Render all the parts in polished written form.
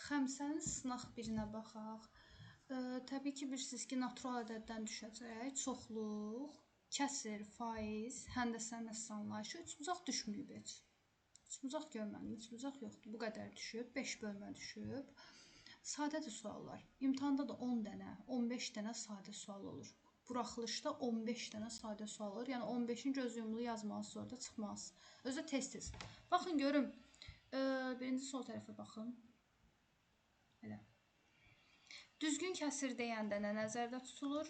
Xəmsənin sınaq birinə baxaq. Təbii ki, bilirsiniz ki, natural ədəddən düşəcək. Çoxluq, kəsir, faiz, həndəsənin əsaslanışı üçbucaq düşməyib heç. Üçbucaq görmədim, üçbucaq yoxdur. Bu qədər düşüb, 5 bölmə düşüb. Sadədir suallar. İmtahanda da 10 dənə, 15 dənə sadə sual olur. Buraxılışda 15 dənə sadə sual olur. Yəni 15-in göz yumulu yazmalısınız, orada çıxmaz. Özü tez-tez. Baxın görüm. Birinci sol tərəfə baxın. Elə. Düzgün kəsir deyəndə nə nəzərdə tutulur?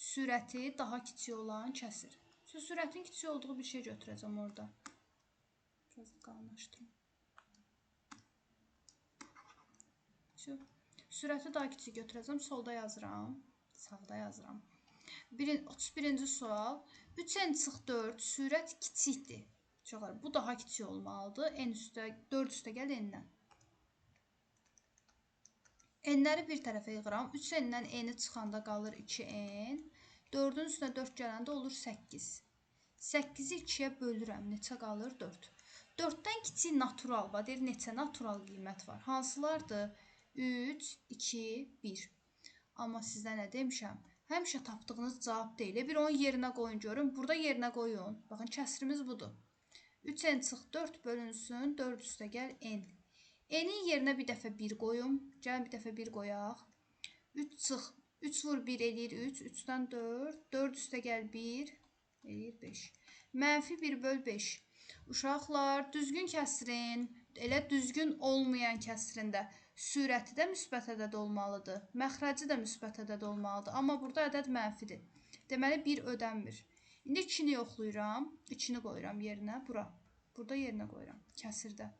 Sürəti daha kiçik olan kəsir. Sürətin kiçik olduğu bir şey götürəcəm orada. Biraz qalınlaşdırım. Sürəti daha kiçik götürəcəm. Solda yazıram. Sağda yazıram. 31-ci sual. 3n-4 sürət kiçikdir. Çoxlar. Bu daha kiçik olmalıdır. N üstə 4 üstə gəl n-dən. N-ləri bir tərəfə yığıram. 3n-dən n-i çıxanda qalır 2n. 4-ün üstünə 4 gələndə olur 8. 8-i 2-yə bölürəm. Neçə qalır? 4. 4-dən kiçik natural var. Deyir, neçə natural qiymət var? Hansılardır? 3, 2, 1. Amma sizə nə demişəm? Həmişə tapdığınız cavab deyil. Bir onun yerinə qoyun görün. Burada yerinə qoyun. Baxın, kəsrimiz budur. 3n-4 bölünsün. 4 üstə gəl n. N-in yerinə bir dəfə 1 qoyum. Gəlin bir dəfə 1 qoyaq. 3 vur 1 eləyir 3. 3-dən 4. 4 üstə gəl 1 eləyir 5. Mənfi 1 böl 5. Uşaqlar, düzgün kəsirin, elə düzgün olmayan kəsirində sürəti də müsbət ədəd olmalıdır. Məxrəci də müsbət ədəd olmalıdır. Amma burada ədəd mənfidir. Deməli 1 ödənmir. İndi 2-ni yoxlayıram. 2-ni qoyuram yerinə bura. Burada yerinə qoyuram kəsirdə.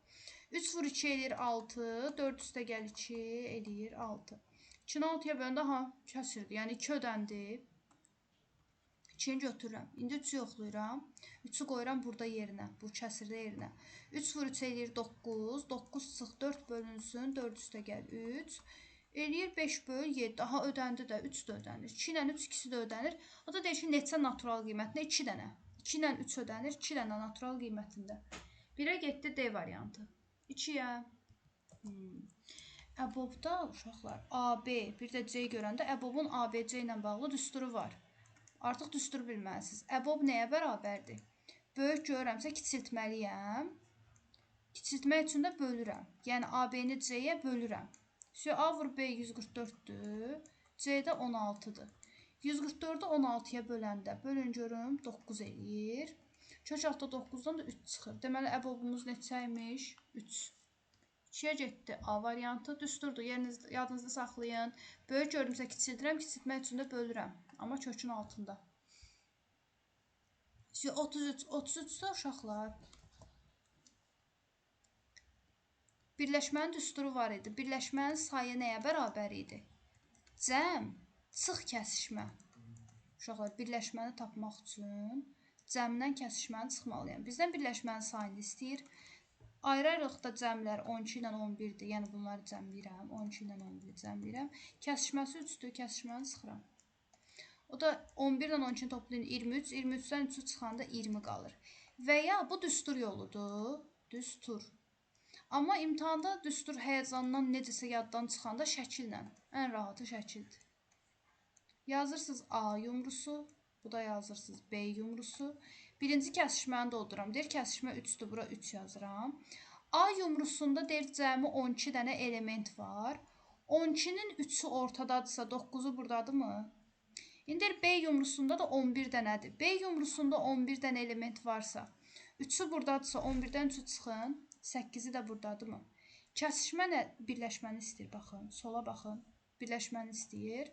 3 vur 2 eləyir 6. 4 üstə gəl 2 eləyir 6. 2-ni 6-ya böləndə kəsirdir. Yəni 2 ödəndi. 2-ni götürürəm. İndi 3-ü yoxlayıram. 3-ü qoyuram burada yerinə. Bu kəsirdə yerinə. 3 vur 3 eləyir 9. 9 çıx 4 bölünsün. 4 üstə gəl 3. Eləyir 5 böl 7. Daha ödəndi də 3 də ödənir. 2 ilə 3 ikisi də ödənir. O da deyir ki, neçə natural qiymətində? 2 dənə. 2 ilə 3 ödənir. 2 dənə natural qiymətində. 1-ə getdi D variantı. 2-yə. Əbobda uşaqlar AB, bir də C görəndə əbobun ABC ilə bağlı düsturu var. Artıq düstur bilməlisiniz. Əbob nəyə bərabərdir? Böyük görürəmsə kiçiltməliyəm. Kiçiltmək üçün də bölürəm. Yəni AB-ni C-yə bölürəm. A vur B 144-dür. C-də 16-dır. 144-ü 16-ya böləndə bölün görüm 9 eləyir. Kök altda 9-dan da 3 çıxır. Deməli əbobumuz neçəymiş? 3. 2-yə getdi A variantı. Düsturdur. Yadınızda saxlayın. Böyük gördümsə kiçildirəm. Kiçiltmək üçün də bölürəm. Amma kökün altında. 33. 33-də uşaqlar. Birləşmənin düsturu var idi. Birləşmənin sayı nəyə bərabər idi? Cəm, çıx kəsişmə. Uşaqlar, birləşməni tapmaq üçün cəmdən kəsişməni çıxmalıyam. Bizdən birləşmənin sayını istəyir. Ayrı-ayrılıqda cəmlər 12 ilə 11-dir. Yəni bunları cəmləyirəm. 12 ilə 11-i cəmləyirəm. Kəsişməsi 3-dür. Kəsişməni çıxıram. O da 11 ilə 12-ni toplayın 23. 23-dən 3-ü çıxanda 20 qalır. Və ya bu düstur yoludur. Düstur. Amma imtahanda düstur həyəcandan necəsə yaddan çıxanda şəkillə. Ən rahatı şəkildir. Yazırsınız A yumrusu. Bu da yazırsınız B yumrusu. Birinci kəsişməni dolduram. Deyir kəsişmə 3-dür. Bura 3 yazıram. A yumrusunda deyir cəmi 12 dənə element var. 12-nin 3-ü ortadadırsa 9-u buradadır mı? İndi B yumrusunda da 11 dənədir. B yumrusunda 11 dənə element varsa, 3-ü buradadırsa 11-dən 3-ü çıxın, 8-i də buradadır mı? Kəsişmə nə? Birləşməni istəyir, baxın. Sola baxın. Birləşməni istəyir.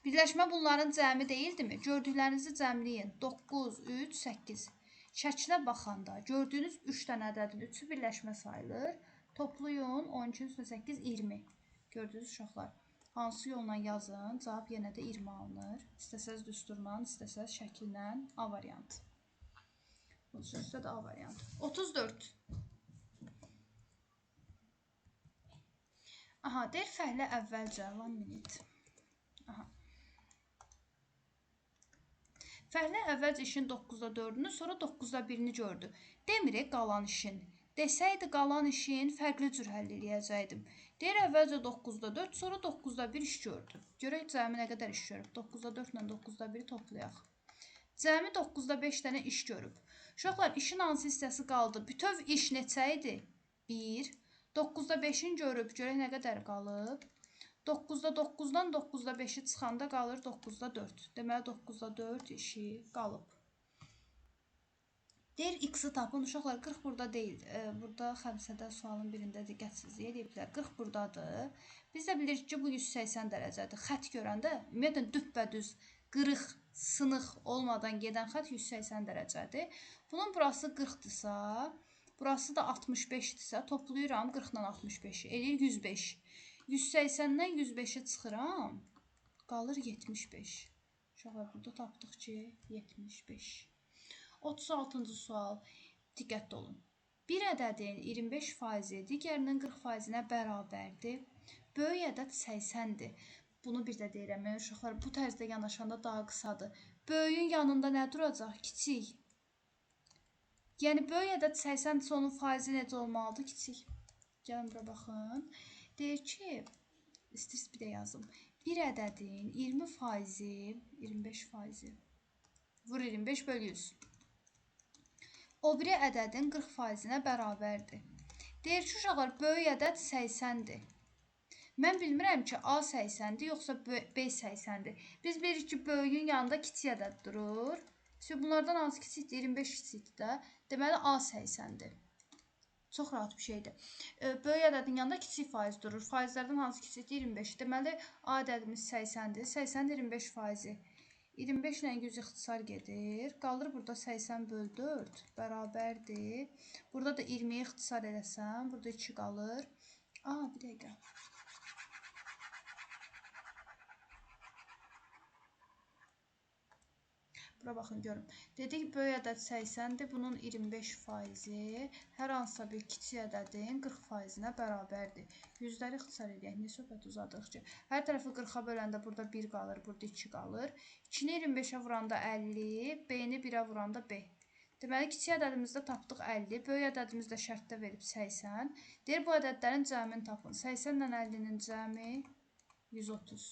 Birləşmə bunların cəmi deyildimi? Gördüklərinizi cəmləyin. 9, 3, 8. Şəkilə baxanda gördüyünüz 3 dənə ədədin 3-ü birləşmə sayılır. Toplayın, 12-nin üstünə 8, 20. Gördünüz uşaqlar. Hansı yolla yazın, cavab yenə də 20 alınır. İstəsəz düsturla, istəsəz şəkillə A variantı. 33-də də A variantı. 34. Aha, deyir fəhlə əvvəlcə, 1 minut. Aha. Fəhlə əvvəlcə işin 9-da 4-ünü, sonra 9-da 1-ni gördü. Demir qalan işin Desəydi qalan işin fərqli cür həll eləyəcəkdim. Deyir əvvəlcə 9-da 4, sonra 9-da 1 iş gördü. Görək cəmi nə qədər iş görüb. 9-da 4 ilə 9-da 1-i toplayaq. Cəmi 9-da 5 dənə iş görüb. Uşaqlar, işin hansı hissəsi qaldı? Bütöv iş neçə idi? 1. 9-da 5-in görüb. Görək nə qədər qalıb? 9-da 9-dan 9-da 5-i çıxanda qalır 9-da 4. Deməli 9-da 4 işi qalıb. Deyir x-i tapın. Uşaqlar 40 burada deyil. Burada xəmsədə sualın birində diqqətsizlik ediblər. 40 buradadır. Biz də bilirik ki, bu 180 dərəcədir. Xət görəndə ümumiyyətlə düppədüz, qırıq, sınıq olmadan gedən xət 180 dərəcədir. Bunun burası 40-dırsa, burası da 65-dirsə, toplayıram 40 ilə 65-i. Eləyir 105. 180-dən 105-i çıxıram, qalır 75. Uşaqlar, burada tapdıq ki, 75. 36-cı sual. Diqqətli olun. Bir ədədin 25%-i digərinin 40%-nə bərabərdir. Böyük ədəd 80-dir. Bunu bir də deyirəm. Uşaqlar, bu tərzdə yanaşanda daha qısadır. Böyüyün yanında nə duracaq? Kiçik. Yəni, böyük ədəd 80-dirsə, onun faizi necə olmalıdır? Kiçik. Gəlin, bura baxın. Deyir ki, istəyirsiniz bir də yazım. Bir ədədin 20%-i, 25%-i, vur 25 bölü 100. O biri ədədin 40%-nə bərabərdir. Deyir ki, uşaqlar, böyük ədəd 80-dir. Mən bilmirəm ki, A 80-dir, yoxsa B 80-dir. Biz bilirik ki, böyüyün yanında kiçik ədəd durur. Bunlardan hansı kiçikdir? 25 kiçikdir də. Deməli, A 80-dir. Çox rahat bir şeydir. Böyük ədədin yanında kiçik faiz durur. Faizlərdən hansı kiçikdir? 25. Deməli, A ədədimiz 80-dir. 80-dir 25%. 25 ilə 100 ixtisar gedir. Qalır burada 80 bölü 4 bərabərdir. Burada da 20-yi ixtisar eləsəm, burada 2 qalır. Bir dəqiqə. Bura baxın, görün. Dedik, böyük ədəd 80-dir. Bunun 25%-i hər hansısa bir kiçik ədədin 40%-nə bərabərdir. Yüzləri ixtisar edək. Niyə söhbət uzadırıq ki? Hər tərəfi 40-a böləndə burada 1 qalır, burada 2 qalır. 2-ni 25-ə vuranda 50, B-ni 1-ə vuranda B. Deməli, kiçik ədədimizdə tapdıq 50, böyük ədədimizdə şərtdə verib 80. Deyir, bu ədədlərin cəmini tapın. 80 ilə 50-nin cəmi 130.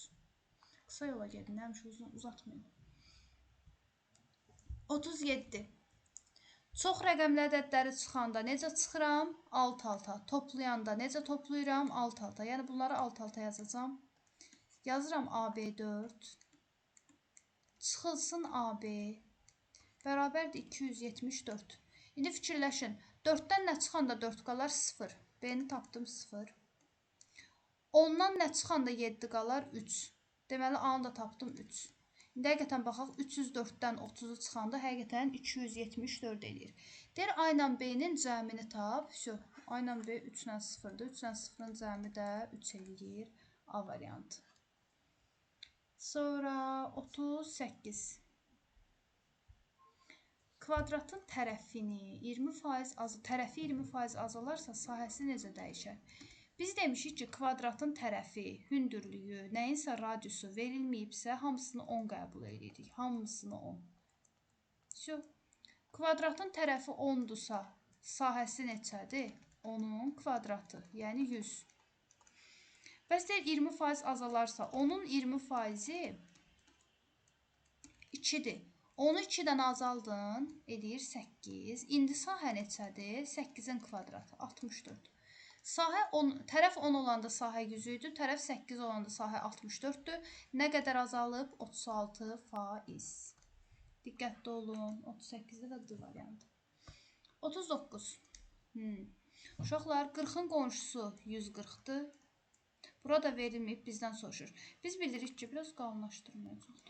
Qısa yola gedin, həmişə uzatmayın. 37. Çox rəqəmli ədədləri çıxanda necə çıxıram? Alt-alta. Toplayanda necə toplayıram? Alt-alta. Yəni, bunları alt-alta yazacağam. Yazıram AB4. Çıxılsın AB. Bərabərdir 274. İndi fikirləşin. 4-dən nə çıxanda 4 qalar? 0. B-ni tapdım 0. 10-dan nə çıxanda 7 qalar? 3. Deməli, A-nı da tapdım 3. İndi həqiqətən baxaq, 304-dən 30-u çıxanda həqiqətən 274 eləyir. Deyir, A ilə B-nin cəmini tap. A ilə B 3 ilə 0-dır. 3 ilə 0-ın cəmi də 3 eləyir. A variantı. Sonra 38. Kvadratın tərəfi 20% azalarsa sahəsi necə dəyişər? Biz demişik ki, kvadratın tərəfi, hündürlüyü, nəyinsə radiusu verilməyibsə, hamısını 10 qəbul edirik. Hamısını 10. Kvadratın tərəfi 10-dursa, sahəsi neçədir? 10-un kvadratı, yəni 100. Bəs deyir, 20% azalarsa, onun 20%-i 2-dir. Onu 2-dən azaldın, edir 8. İndi sahə neçədir? 8-in kvadratı, 64. Tərəf 10 olanda sahə 100 idi, tərəf 8 olanda sahə 64-dür. Nə qədər azalıb? 36%. Diqqətli olun. 38-də də D variantı. 39. Uşaqlar, 40-ın qonşusu 140-dır. Burada verilməyib, bizdən soruşur. Biz bilirik ki, biraz qalınlaşdırmayacaq.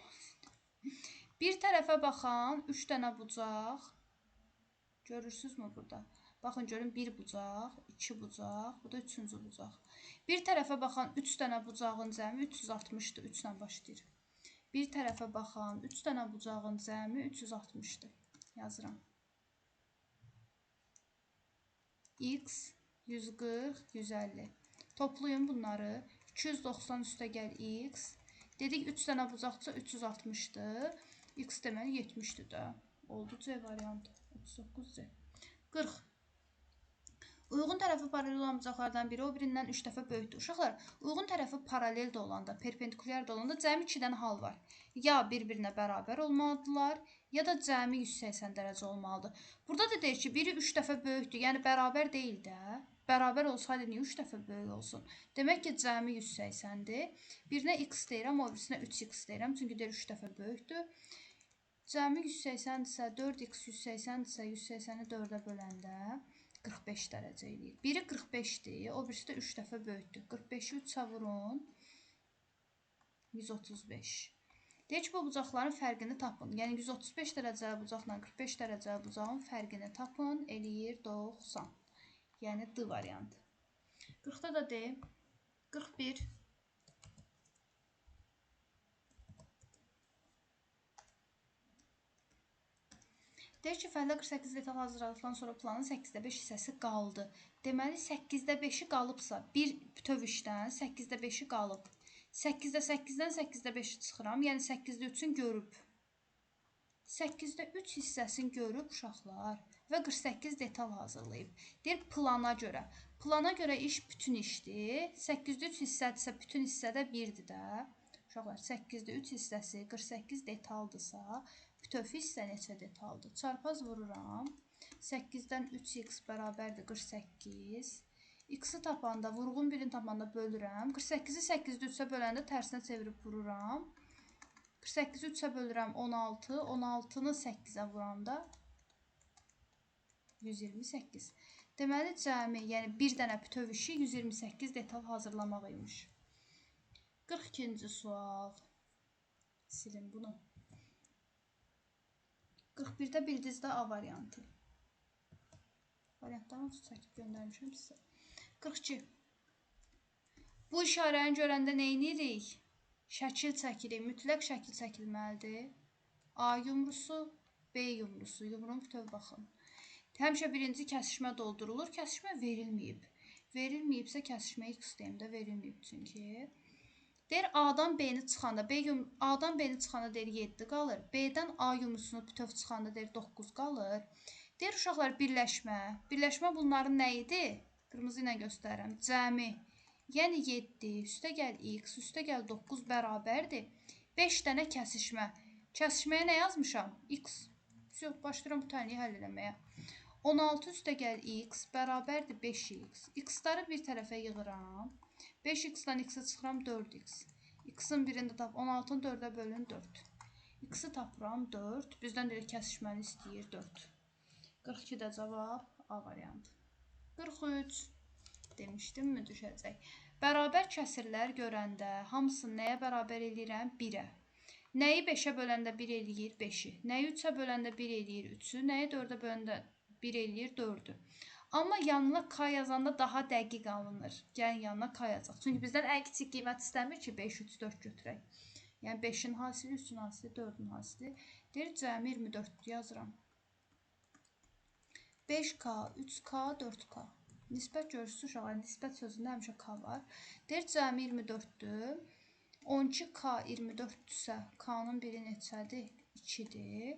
Bir tərəfə baxan 3 dənə bucaq. Görürsünüzmü burada? Baxın, görün, 1 bucaq, 2 bucaq, bu da 3-cü bucaq. Bir tərəfə baxan 3 dənə bucağın cəmi 360-dır, 3 ilə başlayır. Bir tərəfə baxan 3 dənə bucağın cəmi 360-dır. Yazıram. X, 140, 150. Toplayın bunları. 290 üstə gəl X. Dedik, 3 dənə bucaqsa 360-dır. X deməli 70-dir də. Oldu C variantı. 39C. 40. Uyğun tərəfi paralel olan bucaqlardan biri o birindən 3 dəfə böyükdür. Uşaqlar, uyğun tərəfi paralel də olanda, perpendikulyar da olanda cəmi 2 dənə hal var. Ya bir-birinə bərabər olmalıdırlar, ya da cəmi 180 dərəcə olmalıdır. Burada da deyir ki, biri 3 dəfə böyükdür, yəni bərabər deyil də. Bərabər olsaydı niyə 3 dəfə böyük olsun? Demək ki, cəmi 180-dir. Birinə x deyirəm, o birisinə 3x deyirəm, çünki deyir 3 dəfə böyükdür. Cəmi 180-dirsə, 4x 180-dirsə, 180-i 4-ə böləndə 45 dərəcə eləyir. Biri 45-dir, o birisi də 3 dəfə böyükdür. 45-i 3-ə vurun, 135. Deyir ki, bu bucaqların fərqini tapın. Yəni 135 dərəcəli bucaqla 45 dərəcəli bucağın fərqini tapın, eləyir 90. Yəni D variantı. 40-da da D, 41. Deyir ki, fərqlə 48 detal hazırladıqdan sonra planın 8-də 5 hissəsi qaldı. Deməli, 8-də 5-i qalıbsa, bir bütöv işdən 8-də 5-i qalıb. 8-də 8-dən 8-də 5-i çıxıram, yəni 8-də 3-ün görüb. 8-də 3 hissəsini görüb uşaqlar və 48 detal hazırlayıb. Deyir, plana görə. Plana görə iş bütün işdir. 8-də 3 hissədirsə, bütün hissədə 1-dir də. Uşaqlar, 8-də 3 hissəsi 48 detaldırsa, bütöv hissə neçə detaldır? Çarpaz vururam. 8-dən 3x bərabərdir 48. X-i tapanda, vurğun birini tapanda bölürəm. 48-i 8-də 3-ə böləndə tərsinə çevirib vururam. 48-i 3-ə bölürəm 16. 16-nı 8-ə vuranda 128. Deməli, cəmi, yəni bir dənə bütöv işi 128 detal hazırlamaq imiş. 42-ci sual. Silin bunu. 41-də bildizdə A variantı. Variantdan olsun çəkib göndərmişəm sizə. 42. Bu işarəni görəndə nə edirik? Şəkil çəkirik. Mütləq şəkil çəkilməlidir. A yumrusu, B yumrusu. Yumruğun bütöv baxın. Həmişə birinci kəsişmə doldurulur. Kəsişmə verilməyib. Verilməyibsə kəsişmə x deyimdə verilməyib çünki. Deyir A-dan B-ni çıxanda, A-dan B-ni çıxanda deyir 7 qalır. B-dən A yumrusunu bütöv çıxanda deyir 9 qalır. Deyir uşaqlar birləşmə. Birləşmə bunların nə idi? Qırmızı ilə göstərirəm. Cəmi. Yəni 7 üstə gəl x üstə gəl 9 bərabərdir. 5 dənə kəsişmə. Kəsişməyə nə yazmışam? X. Başlayıram bu tənliyi həll eləməyə. 16 üstə gəl x bərabərdir 5x. X-ları bir tərəfə yığıram. 5x-dan x-i çıxıram 4x. X-in birində tap 16-nı 4-ə bölün 4. X-i tapıram 4. Bizdən deyir kəsişməni istəyir 4. 42-də cavab A variantı. 43. Demişdim mi düşəcək. Bərabər kəsirlər görəndə hamısını nəyə bərabər eləyirəm? 1-ə. Nəyi 5-ə böləndə 1 eləyir? 5-i. Nəyi 3-ə böləndə 1 eləyir? 3-ü. Nəyi 4-ə böləndə 1 eləyir? 4-ü. Amma yanına K yazanda daha dəqiq alınır. Gəlin yanına K yazaq. Çünki bizdən ən kiçik qiymət istəmir ki, 5, 3, 4 götürək. Yəni 5-in hasili, 3-ün hasili, 4-ün hasili. Deyir, cəmi 24 yazıram. 5K, 3K, 4K. Nisbət görürsünüz uşaqlar, nisbət sözündə həmişə K var. Deyir, cəmi 24-dür. 12K 24-dürsə, K-nın biri neçədir? 2-dir.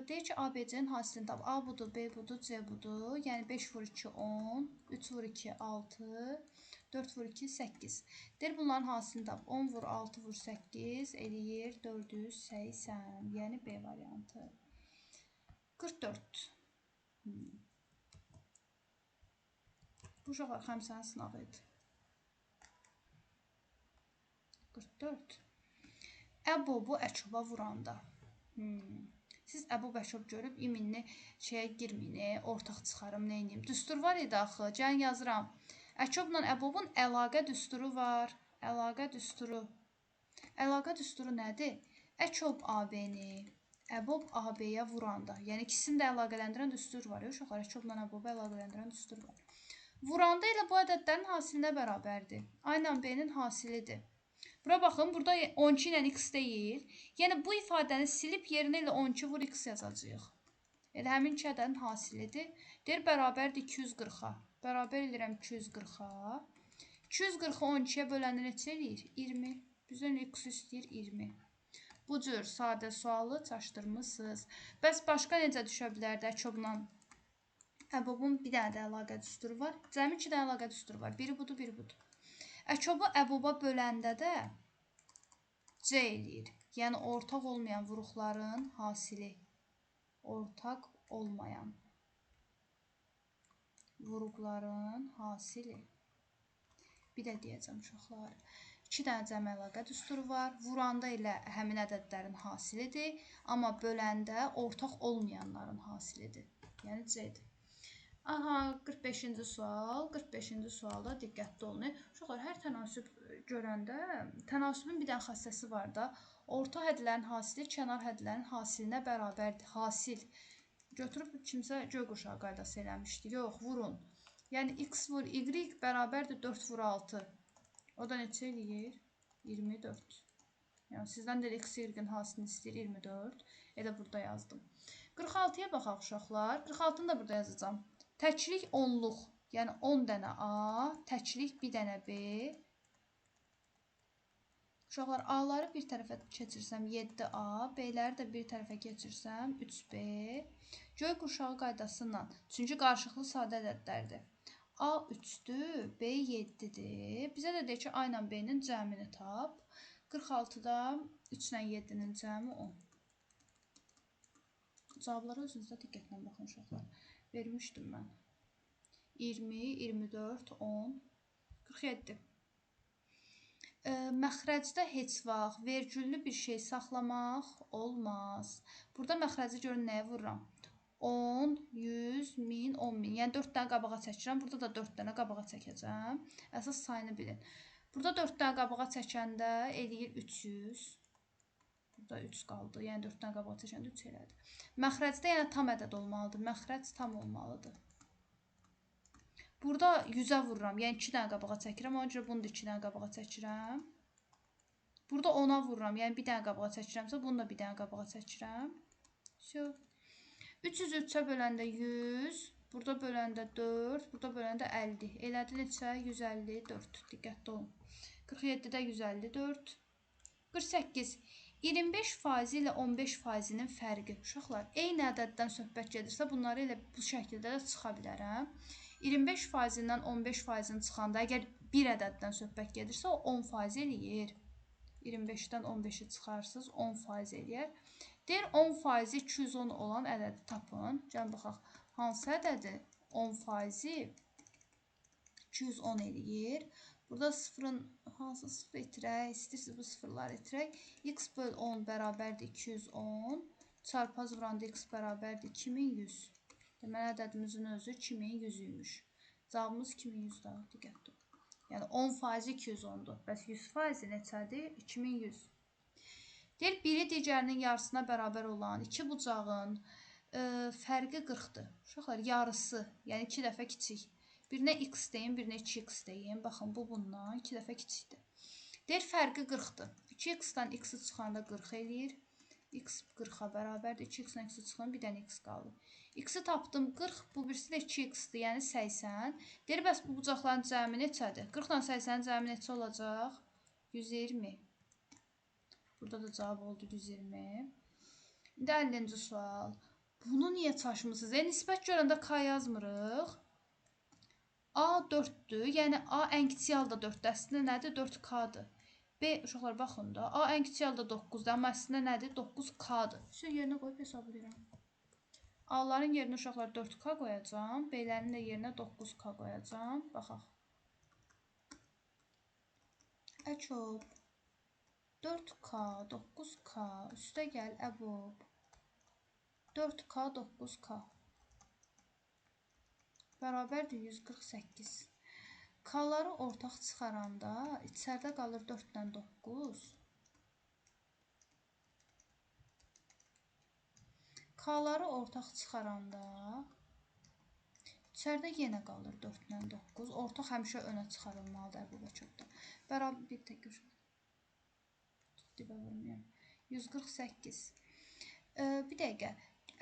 Deyir ki, ABC-nin hasilini tap. A budur, B budur, C budur. Yəni 5 vur 2, 10. 3 vur 2, 6. 4 vur 2, 8. Deyir, bunların hasilini tap. 10 vur 6 vur 8 eləyir 480. Yəni B variantı. 44. Bu uşaqlar xəmsənin sınavı idi. 44. Əbobu əçoba vuranda. Siz Əbu Bəşob görüb iminli şeyə girməyin, ortaq çıxarım, nə edeyim. Düstur var idi axı, gəlin yazıram. Əçobla Əbobun əlaqə düsturu var. Əlaqə düsturu. Əlaqə düsturu nədir? Əçob AB-ni, Əbob AB-yə vuranda. Yəni ikisini də əlaqələndirən düstur var. Uşaqlar, Əçobla Əbobu əlaqələndirən düstur var. Vuranda ilə bu ədədlərin hasilinə bərabərdir. A ilə B-nin hasilidir. Bura baxın, burada 12 ilə x deyil. Yəni, bu ifadəni silib yerinə ilə 12 vur x yazacağıq. Elə həmin iki ədədin hasilidir. Deyir, bərabərdir 240-a. Bərabər edirəm 240-a. 240-ı 12-yə böləndə neçə eləyir? 20. Bizdən x istəyir 20. Bu cür sadə sualı çaşdırmışsınız. Bəs başqa necə düşə bilərdi əçobla Əbobun bir dənə də əlaqə düsturu var. Cəmi 2 dənə əlaqə düsturu var. Biri budur, biri budur. Əçobu əboba böləndə də C eləyir. Yəni ortaq olmayan vuruqların hasili. Ortaq olmayan vuruqların hasili. Bir də deyəcəm uşaqlar. 2 dənə cəmi əlaqə düsturu var. Vuranda ilə həmin ədədlərin hasilidir. Amma böləndə ortaq olmayanların hasilidir. Yəni C-dir. Aha, 45-ci sual. 45-ci sualda diqqətli olun. Uşaqlar, hər tənasüb görəndə tənasübün bir dənə xassəsi var da. Orta hədlərin hasili kənar hədlərin hasilinə bərabərdir. Hasil. Götürüb kimsə göy qurşağı qaydası eləmişdi. Yox, vurun. Yəni x vur y bərabərdir 4 vur 6. O da neçə eləyir? 24. Yəni sizdən də x y-in hasilini istəyir 24. Elə burada yazdım. 46-ya baxaq uşaqlar. 46-nı da burada yazacağam. Təklik 10-luq. Yəni 10 dənə A, təklik bir dənə B. Uşaqlar, A-ları bir tərəfə keçirsəm 7A, B-ləri də bir tərəfə keçirsəm 3B. Göy qurşağı qaydasıyla, çünki qarşılıqlı sadə ədədlərdir. A 3-dür, B 7-dir. Bizə də deyir ki, A ilə B-nin cəmini tap. 46-da 3 ilə 7-nin cəmi 10. Cavablara özünüzdə diqqətlə baxın uşaqlar. Vermişdim mən. 20, 24, 10, 47. Məxrəcdə heç vaxt vergüllü bir şey saxlamaq olmaz. Burada məxrəci görün nəyə vururam? 10, 100, 1000, 10.000. Yəni 4 dənə qabağa çəkirəm. Burada da 4 dənə qabağa çəkəcəm. Əsas sayını bilin. Burada 4 dənə qabağa çəkəndə eləyir 300. Burada 3 qaldı. Yəni 4 dənə qabağa çəkəndə 3 elədi. Məxrəcdə yəni tam ədəd olmalıdır. Məxrəc tam olmalıdır. Burada 100-ə vururam. Yəni 2 dənə qabağa çəkirəm. Ona görə bunu da 2 dənə qabağa çəkirəm. Burada 10-a vururam. Yəni bir dənə qabağa çəkirəmsə, bunu da bir dənə qabağa çəkirəm. 300-ü 3-ə böləndə 100, burada böləndə 4, burada böləndə 50. Elədi neçə? 154. Diqqətli olun. 47-də 154. 48. 25% ilə 15%-nin fərqi. Uşaqlar, eyni ədəddən söhbət gedirsə, bunları elə bu şəkildə də çıxa bilərəm. 25%-dən 15%-in çıxanda, əgər bir ədəddən söhbət gedirsə, o 10% eləyir. 25-dən 15-i çıxarsınız, 10% eləyər. Deyir 10% 210 olan ədədi tapın. Gəlin baxaq. Hansı ədədi 10% 210 eləyir? Burada sıfırın hansı sıfır itirək? İstəyirsiniz bu sıfırları itirək. X böl 10 bərabərdir 210. Çarpaz vuranda x bərabərdir 2100. Deməli ədədimizin özü 2100 imiş. Cavabımız 2100 daha diqqətli. Yəni 10% 210-dur. Bəs 100% neçədir? 2100. Deyir, biri digərinin yarısına bərabər olan iki bucağın fərqi 40-dır. Uşaqlar, yarısı, yəni 2 dəfə kiçik. Birinə x deyin, birinə 2x deyin. Baxın, bu bundan 2 dəfə kiçikdir. Deyir, fərqi 40-dır. 2x-dan x-i çıxanda 40 eləyir. X 40-a bərabərdir. 2x-dan x-i çıxanda bir dənə x qaldı. X-i tapdım 40, bu birisi də 2x-dir, yəni 80. Deyir, bəs bu bucaqların cəmi neçədir? 40-dan 80-in cəmi neçə olacaq? 120. Burada da cavab oldu 120. İndi 50-ci sual. Bunu niyə çaşmısınız? Nisbət görəndə k yazmırıq. A 4-dür. Yəni A ən kiçik halda 4-dür. Əslində nədir? 4K-dır. B, uşaqlar baxın da. A ən kiçik halda 9-dur. Amma əslində nədir? 9K-dır. Şöyle yerinə qoyub hesablayıram. A-ların yerinə uşaqlar 4K qoyacağam. B-lərin də yerinə 9K qoyacağam. Baxaq. Əçob. 4K, 9K, üstə gəl əbob. 4K, 9K. Bərabərdir 148. K-ları ortaq çıxaranda içəridə qalır 4 ilə 9. K-ları ortaq çıxaranda içəridə yenə qalır 4 ilə 9. Ortaq həmişə önə çıxarılmalıdır əbob əçobda. Bərabər bir tək görüşürüz. Dibə vurmayayım. 148. Bir dəqiqə.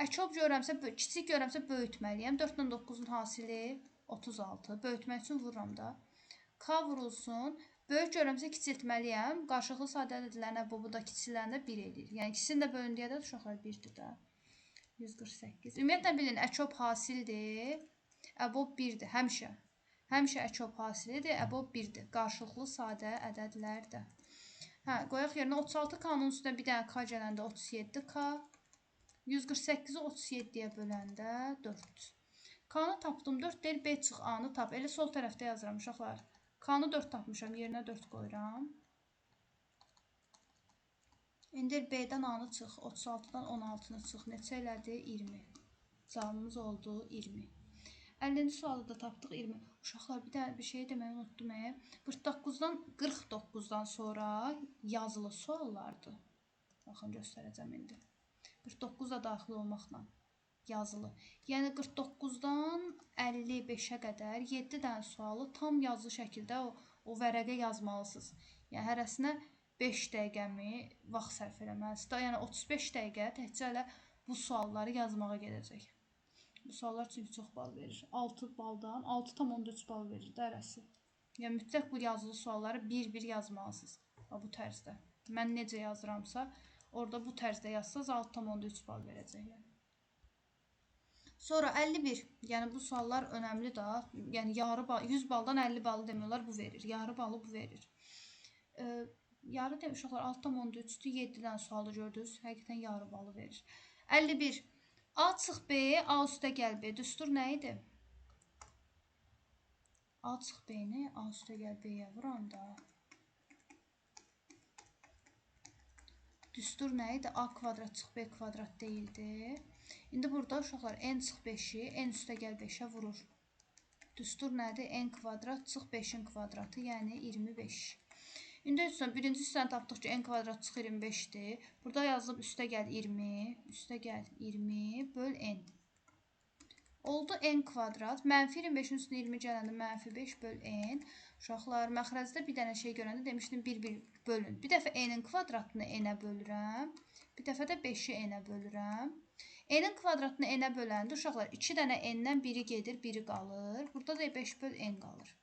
Əçob görəmsə, kiçik görəmsə böyütməliyəm. 4 ilə 9-un hasili 36. Böyütmək üçün vururam da. K vurulsun. Böyük görəmsə kiçiltməliyəm. Qarşılıqlı sadə ədədlərin əbobu da kiçiləndə 1 edir. Yəni ikisini də bölündüyə də uşaqlar 1-dir də. 148. Ümumiyyətlə bilin, əçob hasildir. EBOB 1-dir həmişə. Həmişə əkop hasilidir, EBOB 1-dir. Qarşılıqlı sadə ədədlərdə. Hə, qoyaq yerinə 36K-nın üstünə bir dənə K gələndə 37K. 148-i 37-yə böləndə 4. K-nı tapdım, 4 deyil, B çıx A-nı tap. Elə sol tərəfdə yazıram uşaqlar. K-nı 4 tapmışam, yerinə 4 qoyuram. İndi B-dən A-nı çıx, 36-dan 16-nı çıx. Neçə elədi? 20. Cavabımız oldu 20. 50-ci sualı da tapdıq 20. Uşaqlar bir şey deməyi unutdum. 49-dan sonra yazılı suallardır. Baxın, göstərəcəm indi. 49 da daxil olmaqla yazılı. Yəni 49-dan 55-ə qədər 7 dənə sualı tam yazılı şəkildə o vərəqə yazmalısınız. Yəni hərəsinə 5 dəqiqəmi vaxt sərf eləməlisiniz. Yəni 35 dəqiqə təkcə elə bu sualları yazmağa gedəcək. Bu suallar çünki çox bal verir. 6 baldan 6,3 bal verir də hərəsi. Yəni mütləq bu yazılı sualları bir-bir yazmalısınız. Bu tərzdə. Mən necə yazıramsa, orada bu tərzdə yazsanız 6,3 bal verəcəklər. Sonra 51. Yəni bu suallar önəmli də. Yəni yarı bal, 100 baldan 50 balı demirlər, bu verir. Yarı balı bu verir. Yarı demiş uşaqlar 6,3-dür, 7 dənə sualı gördünüz. Həqiqətən yarı balı verir. 51. A çıx B, A üstə gəl B. Düstur nə idi? A çıx B-ni, A üstə gəl B-yə vuram da. Düstur nə idi? A kvadrat çıx B kvadrat deyildi. İndi burada uşaqlar n çıx 5-i, n üstə gəl 5-ə vurur. Düstur nədir? N kvadrat çıx 5-in kvadratı, yəni 25. İndi birinci hissəni tapdıq ki, n kvadrat çıx 25-dir. Burada yazılıb üstə gəl 20, üstə gəl 20 böl n. Oldu n kvadrat. Mənfi 25-in üstünə 20 gələndə mənfi 5 böl n. Uşaqlar, məxrəcdə bir dənə şey görəndə demişdim, bir-bir bölün. Bir dəfə n-in kvadratını n-ə bölürəm. Bir dəfə də 5-i n-ə bölürəm. N-in kvadratını n-ə böləndə uşaqlar 2 dənə n-dən biri gedir, biri qalır. Burada da 5 böl n qalır.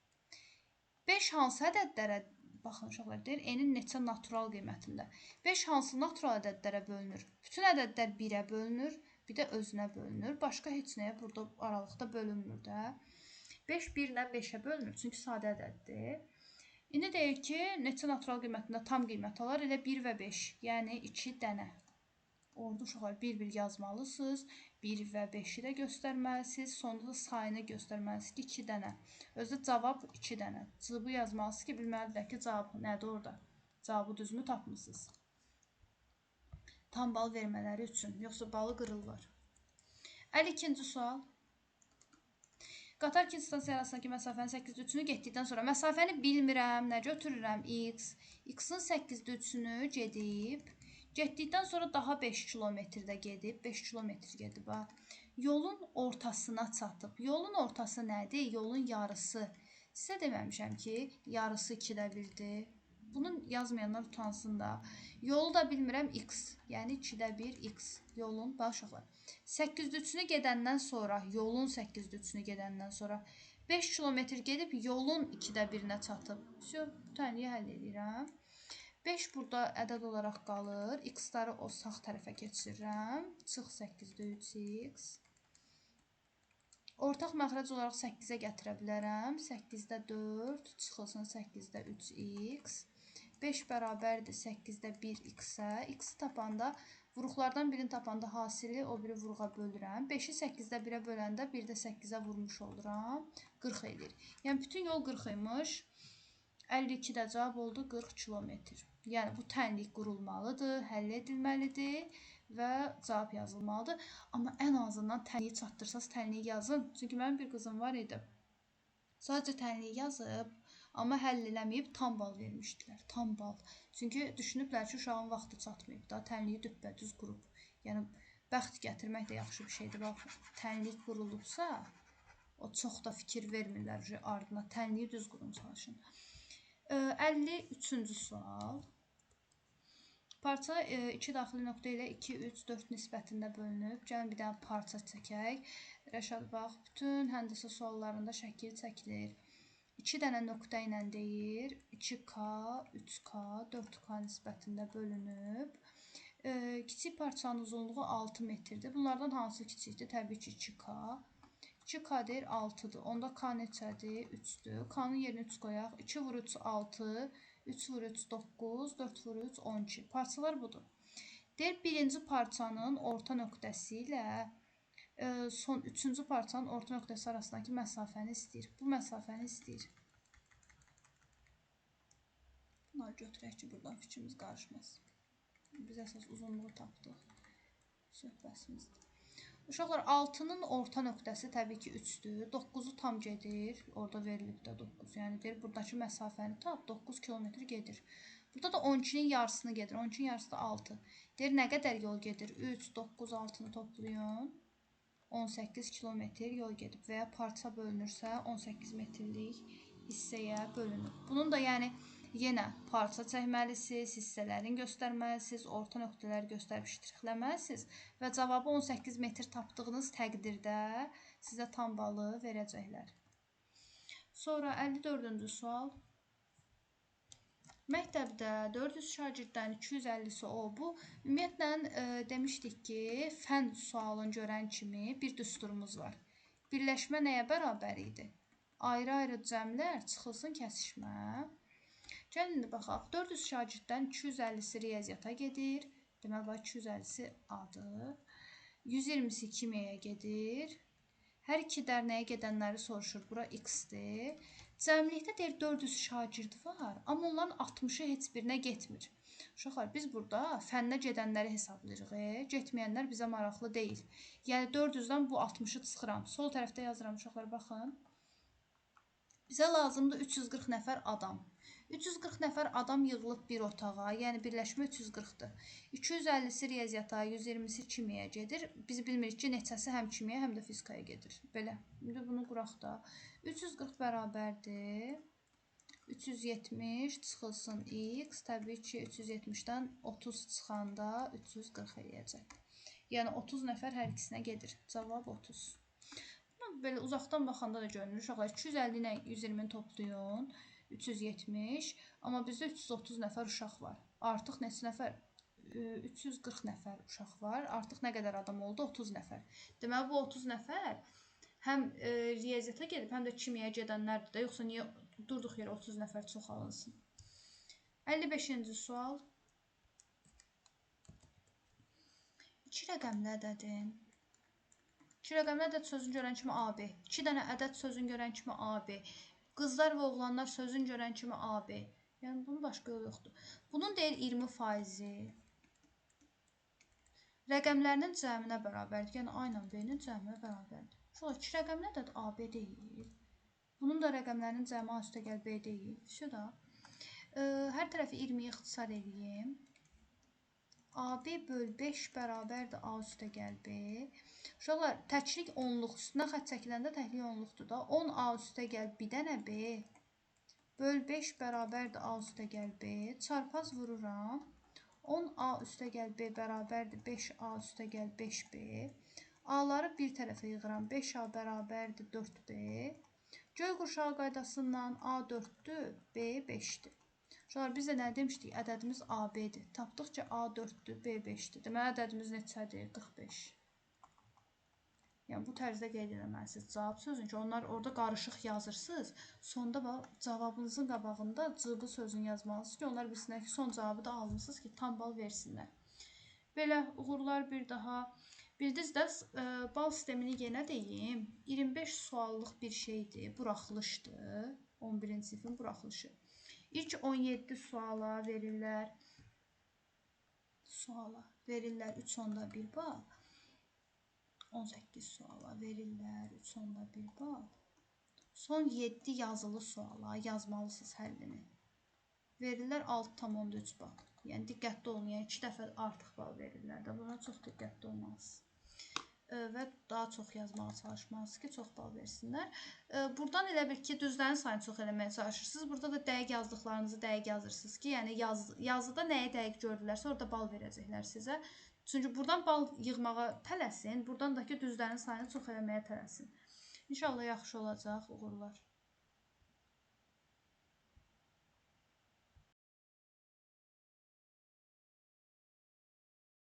5 hansı ədədlərə, baxın uşaqlar, deyir n-in neçə natural qiymətində. 5 hansı natural ədədlərə bölünür? Bütün ədədlər 1-ə bölünür, bir də özünə bölünür. Başqa heç nəyə burada aralıqda bölünmür də. 5 1-lə 5-ə bölünür, çünki sadə ədəddir. İndi deyir ki, neçə natural qiymətində tam qiymət alar? Elə 1 və 5, yəni 2 dənə. Orada uşaqlar bir-bir yazmalısınız. 1 və 5-i də göstərməlisiniz. Sonda da sayını göstərməlisiniz ki, 2 dənə. Özü cavab 2 dənə. Cıvabı yazmalısınız ki, bilməlidirlər ki, cavab nədir orada? Cavabı düzmü tapmısınız? Tam bal vermələri üçün, yoxsa balı qırırlar. 52-ci sual. Qatar ikinci stansiya arasındakı məsafənin 8/3-ünü getdikdən sonra məsafəni bilmirəm, nə götürürəm? X. X-in 8/3-ünü gedib. Getdikdən sonra daha 5 kilometrdə gedib. 5 kilometr gedib. Yolun ortasına çatıb. Yolun ortası nədir? Yolun yarısı. Sizə deməmişəm ki, yarısı 2də 1-dir. Bunu yazmayanlar utansın da. Yolu da bilmirəm x. Yəni 2də 1 x. Yolun, bax uşaqlar. 8/3-ünü gedəndən sonra, yolun 8/3-ünü gedəndən sonra 5 kilometr gedib yolun 2də 1-nə çatıb. Bu tənliyi həll edirəm. 5 burada ədəd olaraq qalır. X-ları o sağ tərəfə keçirirəm. Çıx 8-də 3x. Ortaq məxrəc olaraq 8-ə gətirə bilərəm. 8-də 4 çıxılsın 8-də 3x. 5 bərabərdir 8-də 1x-ə. X-i tapanda, vuruqlardan birini tapanda hasili o biri vuruğa bölürəm. 5-i 8-də 1-ə böləndə 1-də 8-ə vurmuş oluram. 40 edir. Yəni bütün yol 40 imiş. 52-də cavab oldu 40 kilometr. Yəni bu tənlik qurulmalıdır, həll edilməlidir və cavab yazılmalıdır. Amma ən azından tənliyi çatdırsaz tənliyi yazın. Çünki mənim bir qızım var idi. Sadəcə tənliyi yazıb, amma həll eləməyib tam bal vermişdilər. Tam bal. Çünki düşünüblər ki, uşağın vaxtı çatmayıb da, tənliyi düppədüz qurub. Yəni bəxt gətirmək də yaxşı bir şeydir. Bax, tənlik qurulubsa, o çox da fikir vermirlər ardına. Tənliyi düz qurun çalışın. 53-cü sual. Parça 2 daxili nöqtə ilə 2, 3, 4 nisbətində bölünüb. Gəlin bir dənə parça çəkək. Rəşad, bax, bütün həndəsə suallarında şəkil çəkilir. 2 dənə nöqtə ilə deyir. 2K, 3K, 4K nisbətində bölünüb. Kiçik parçanın uzunluğu 6 metrdir. Bunlardan hansı kiçikdir? Təbii ki, 2K. 2k deyir 6-dır. Onda k neçədir? 3-dür. K-nın yerinə 3 qoyaq. 2 vur 3 6, 3 vur 3 9, 4 vur 3 12. Parçalar budur. Deyir birinci parçanın orta nöqtəsi ilə son üçüncü parçanın orta nöqtəsi arasındakı məsafəni istəyir. Bu məsafəni istəyir. Bunları götürək ki, buradan fikrimiz qarışmasın. Biz əsas uzunluğu tapdıq. Söhbətimizdir. Uşaqlar 6-nın orta nöqtəsi təbii ki 3-dür. 9-u tam gedir. Orada verilib də 9. Yəni deyir buradakı məsafəni tap. 9 kilometr gedir. Burada da 12-nin yarısını gedir. 12-nin yarısı da 6. Deyir nə qədər yol gedir? 3, 9, 6-nı toplayın. 18 kilometr yol gedib və ya parça bölünürsə 18 metrlik hissəyə bölünür. Bunun da yəni yenə parça çəkməlisiniz, hissələrini göstərməlisiniz, orta nöqtələri göstərib ştrixləməlisiniz və cavabı 18 metr tapdığınız təqdirdə sizə tam balı verəcəklər. Sonra 54-cü sual. Məktəbdə 400 şagirddən 250-si o, bu. Ümumiyyətlə, demişdik ki, fənn sualını görən kimi bir düsturumuz var. Birləşmə nəyə bərabər idi? Ayrı-ayrı cəmlər çıxılsın kəsişmə. Gəlin, indi baxaq. 400 şagirddən 250-si riyaziyyata gedir. Deməli, 250-si A-dır. 120-si kimyaya gedir. Hər iki dərnəyə gedənləri soruşur. Bura X-dir. Cəmlikdə deyir 400 şagird var, amma onların 60-ı heç birinə getmir. Uşaqlar, biz burada fənnə gedənləri hesablayırıq. Getməyənlər bizə maraqlı deyil. Yəni 400-dən bu 60-ı çıxıram. Sol tərəfdə yazıram, uşaqlar, baxın. Bizə lazımdır 340 nəfər adam. 340 nəfər adam yığılıb bir otağa, yəni birləşmə 340-dır. 250-si riyaziyyata, 120-si kimyaya gedir. Biz bilmirik ki, neçəsi həm kimyaya, həm də fizikaya gedir. Belə. İndi bunu quraq da. 340 bərabərdir. 370 çıxılsın x. Təbii ki, 370-dən 30 çıxanda 340 eləyəcək. Yəni 30 nəfər hər ikisinə gedir. Cavab 30. Belə uzaqdan baxanda da görünür. Uşaqlar 250 ilə 120-ni toplayın. 370. Amma bizdə 330 nəfər uşaq var. Artıq neçə nəfər? 340 nəfər uşaq var. Artıq nə qədər adam oldu? 30 nəfər. Deməli, bu 30 nəfər həm riyaziyyata gedib, həm də kimyaya gedənlərdir də. Yoxsa niyə durduq yerə 30 nəfər çoxalınsın? 55-ci sual. 2 rəqəmli ədədin 2 rəqəmli ədəd sözünü görən kimi AB. 2 dənə ədəd sözünü görən kimi AB. Qızlar və oğlanlar sözünü görən kimi AB. Yəni, bunun başqa yolu yoxdur. Bunun deyir 20%-i rəqəmlərinin cəminə bərabərdir. Yəni, A ilə B-nin cəminə bərabərdir. Sonra 2 rəqəmli ədəd AB deyil. Bunun da rəqəmlərinin cəmi A üstə gəl B deyil. Şurada. Hər tərəfi 20-yə ixtisar edeyim. AB böl 5 bərabərdir A üstə gəl B. Uşaqlar, təklik onluq üstünə xət çəkiləndə təklik onluqdur da. 10 A üstə gəl bir dənə B. Böl 5 bərabərdir A üstə gəl B. Çarpaz vururam. 10 A üstə gəl B bərabərdir 5 A üstə gəl 5B. A-ları bir tərəfə yığıram. 5A bərabərdir 4B. Göy qurşağı qaydasından A 4-dür, B 5-dir. Uşaqlar, biz də nə demişdik? Ədədimiz AB-dir. Tapdıq ki, A 4-dür, B 5-dir. Deməli, ədədimiz neçədir? 45. Yəni, bu tərzdə qeyd eləməlisiniz cavab sözünü ki, onlar orada qarışıq yazırsınız. Sonda cavabınızın qabağında cıbı sözünü yazmalısınız ki, onlar bilsinlər ki, son cavabı da almışsınız ki, tam bal versinlər. Belə, uğurlar bir daha. Bildiniz də, bal sistemini yenə deyim. 25 suallıq bir şeydir, buraxılışdır. 11-ci sinifin buraxılışı. İlk 17 suala verirlər 3.1 bal. 18 suala verirlər 3.1 bal. Son 7 yazılı suala yazmalısınız həllini. Verirlər 6.3 bal. Yəni, diqqətli olun. Yəni, 2 dəfə artıq bal verirlər də. Buna çox diqqətli olmalısınız. Və daha çox yazmağa çalışmalısınız ki, çox bal versinlər. Buradan elə bir ki, düzlərin sayını çox eləməyə çalışırsınız. Burada da dəqiq yazdıqlarınızı dəqiq yazırsınız ki, yəni yazıda nəyi dəqiq gördülərsə, orada bal verəcəklər sizə. Çünki buradan bal yığmağa tələsin, buradan da ki, düzlərin sayını çox eləməyə tələsin. İnşallah yaxşı olacaq, uğurlar.